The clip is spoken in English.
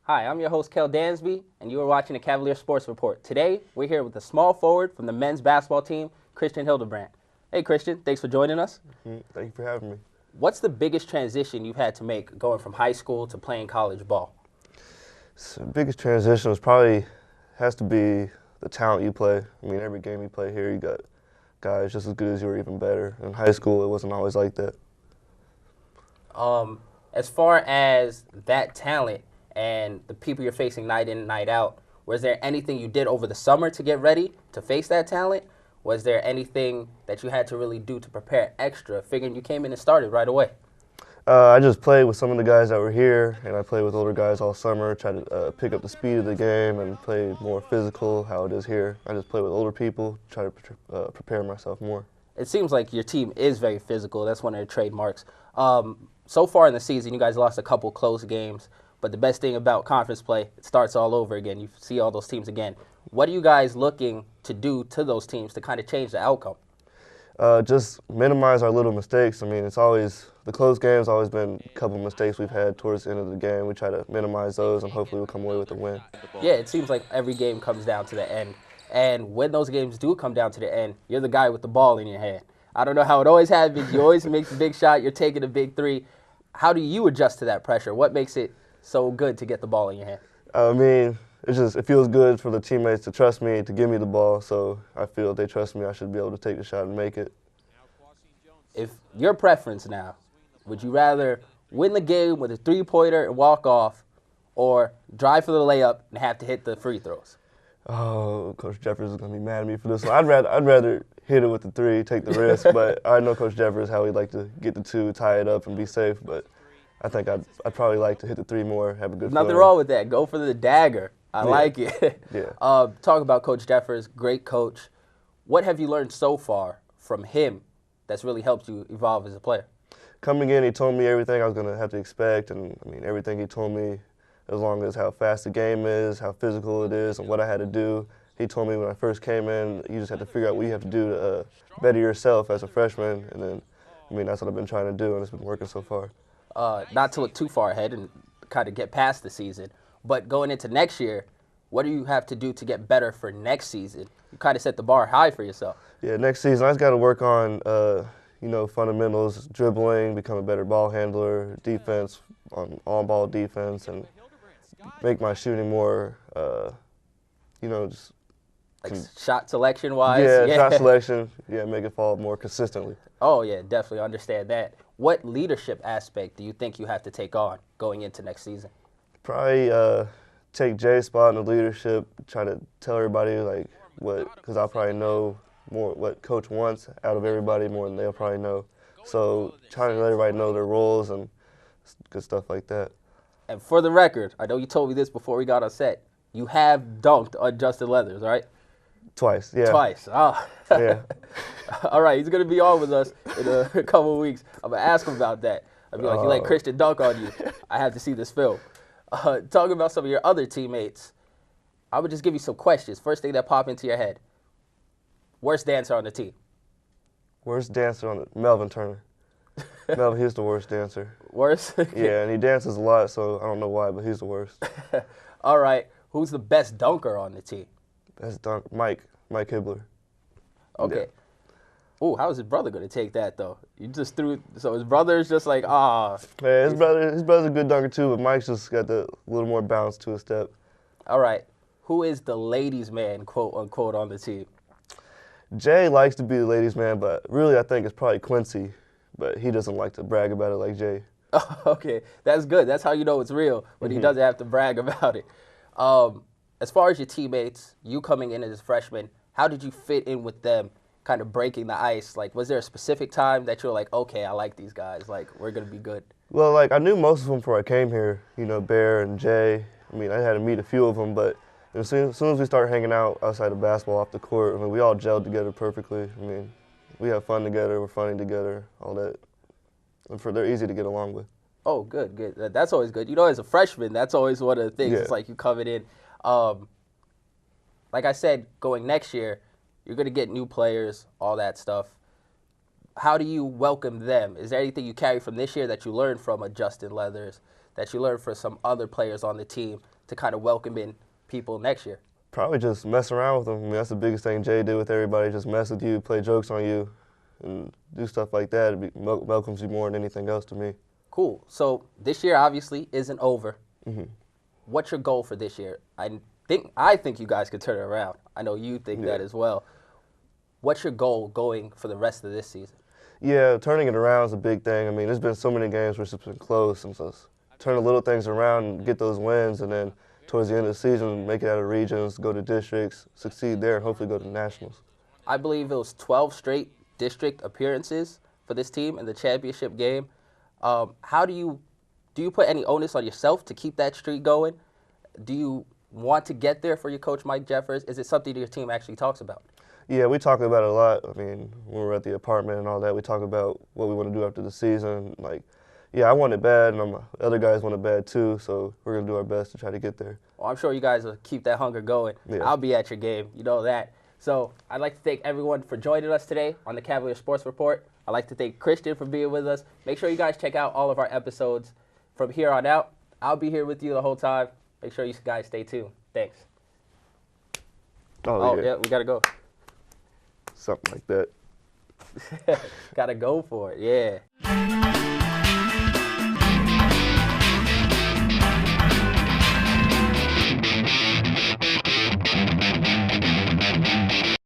Hi, I'm your host, Kel Dansby, and you are watching the Cavalier Sports Report. Today, we're here with the small forward from the men's basketball team, Christian Hildebrandt. Hey, Christian, thanks for joining us. Thank you for having me. What's the biggest transition you've had to make going from high school to playing college ball? So the biggest transition was probably has to be the talent you play. I mean, every game you play here, you got guys just as good as you or even better. In high school, it wasn't always like that. As far as that talent and the people you're facing night in and night out, was there anything you did over the summer to get ready to face that talent? Was there anything that you had to really do to prepare extra, figuring you came in and started right away? I just played with some of the guys that were here, and I played with older guys all summer, tried to pick up the speed of the game and play more physical, how it is here. I just play with older people, try to prepare myself more. It seems like your team is very physical. That's one of their trademarks. So far in the season, you guys lost a couple close games, but the best thing about conference play, it starts all over again. You see all those teams again. What are you guys looking to do to those teams to kind of change the outcome? Just minimize our little mistakes. I mean, it's always, the close games always been a couple mistakes we've had towards the end of the game. We try to minimize those, and hopefully we'll come away with a win. Yeah, it seems like every game comes down to the end. And when those games do come down to the end, you're the guy with the ball in your hand. I don't know how it always happens. You always make the big shot. You're taking the big three. How do you adjust to that pressure? What makes it so good to get the ball in your hand? I mean, it feels good for the teammates to trust me, to give me the ball. So I feel if they trust me, I should be able to take the shot and make it. If your preference now, would you rather win the game with a three-pointer and walk off, or drive for the layup and have to hit the free throws? Oh, Coach Jeffers is going to be mad at me for this one. I'd rather hit it with the three, take the risk, but I know Coach Jeffers, how he'd like to get the two, tie it up, and be safe, but I think I'd probably like to hit the three more, have a good Nothing feeling. wrong with that. Go for the dagger. I like it. Yeah. Talk about Coach Jeffers, great coach. What have you learned so far from him that's really helped you evolve as a player? Coming in, he told me everything I was going to have to expect, and I mean, everything he told me, as long as how fast the game is, how physical it is, and what I had to do. He told me when I first came in, you just have to figure out what you have to do to better yourself as a freshman, and then, I mean, that's what I've been trying to do, and it's been working so far. Not to look too far ahead and kind of get past the season, but going into next year, what do you have to do to get better for next season? You kind of set the bar high for yourself. Yeah, next season I just got to work on, fundamentals, dribbling, become a better ball handler, defense, on-ball defense, and make my shooting more, just like shot selection-wise? Yeah, shot selection, make it fall more consistently. Oh, yeah, definitely understand that. What leadership aspect do you think you have to take on going into next season? Probably take Jay's spot in the leadership, try to tell everybody because I'll probably know more what Coach wants out of everybody more than they'll probably know. So trying to let everybody know their roles and good stuff like that. And for the record, I know you told me this before we got on set, you have dunked on Justin Leathers, right? Twice, yeah. Twice, oh. Yeah. All right, he's going to be on with us in a couple of weeks. I'm going to ask him about that. I'll be like, you let Christian dunk on you. I have to see this film. Talking about some of your other teammates, I would just give you some questions. First thing that pop into your head. Worst dancer on the team? Worst dancer on the Melvin Turner. Melvin, he's the worst dancer. Worst? Yeah, and he dances a lot, so I don't know why, but he's the worst. All right, who's the best dunker on the team? Best dunk, Mike Hibbler. Okay. Yeah. Ooh, how is his brother going to take that, though? You just threw, so his brother's just like, ah. Yeah, his brother's a good dunker, too, but Mike's just got a little more bounce to his step. All right. Who is the ladies' man, quote, unquote, on the team? Jay likes to be the ladies' man, but really I think it's probably Quincy, but he doesn't like to brag about it like Jay. Okay, that's good. That's how you know it's real, when he doesn't have to brag about it. As far as your teammates, you coming in as a freshman, how did you fit in with them, kind of breaking the ice? Like, was there a specific time that you were like, okay, I like these guys, like, we're going to be good? Well, I knew most of them before I came here, Bear and Jay. I mean, I had to meet a few of them, but as soon as we started hanging out outside of basketball off the court, I mean, we all gelled together perfectly. I mean, we have fun together, we're funny together, all that. And they're easy to get along with. Oh, good, good. That's always good. You know, as a freshman, that's always one of the things. Yeah. It's like you coming in. Like I said, going next year, you're going to get new players, all that stuff. How do you welcome them? Is there anything you carry from this year that you learned from a Justin Leathers, that you learned from some other players on the team to kind of welcome in people next year? Probably just mess around with them. I mean, that's the biggest thing Jay did with everybody, just mess with you, play jokes on you, and do stuff like that. It welcomes you more than anything else to me. Cool. So this year obviously isn't over. Mm-hmm. What's your goal for this year? I think you guys could turn it around. I know you think that as well. What's your goal going for the rest of this season? Yeah, turning it around is a big thing. I mean, there's been so many games where it's been close, and so turn the little things around and get those wins, and then towards the end of the season, make it out of regions, go to districts, succeed there, and hopefully go to nationals. I believe it was 12 straight district appearances for this team in the championship game. How do you put any onus on yourself to keep that streak going? Do you want to get there for your coach, Mike Jeffers? Is it something your team actually talks about? Yeah, we talk about it a lot. I mean, when we're at the apartment and all that, we talk about what we want to do after the season. Like, yeah, I want it bad, and other guys want it bad too, so we're going to do our best to try to get there. Well, I'm sure you guys will keep that hunger going. Yeah. I'll be at your game. You know that. So I'd like to thank everyone for joining us today on the Cavalier Sports Report. I'd like to thank Christian for being with us. Make sure you guys check out all of our episodes from here on out. I'll be here with you the whole time. Make sure you guys stay tuned. Thanks. Oh yeah, we got to go. Something like that. Got to go for it, yeah.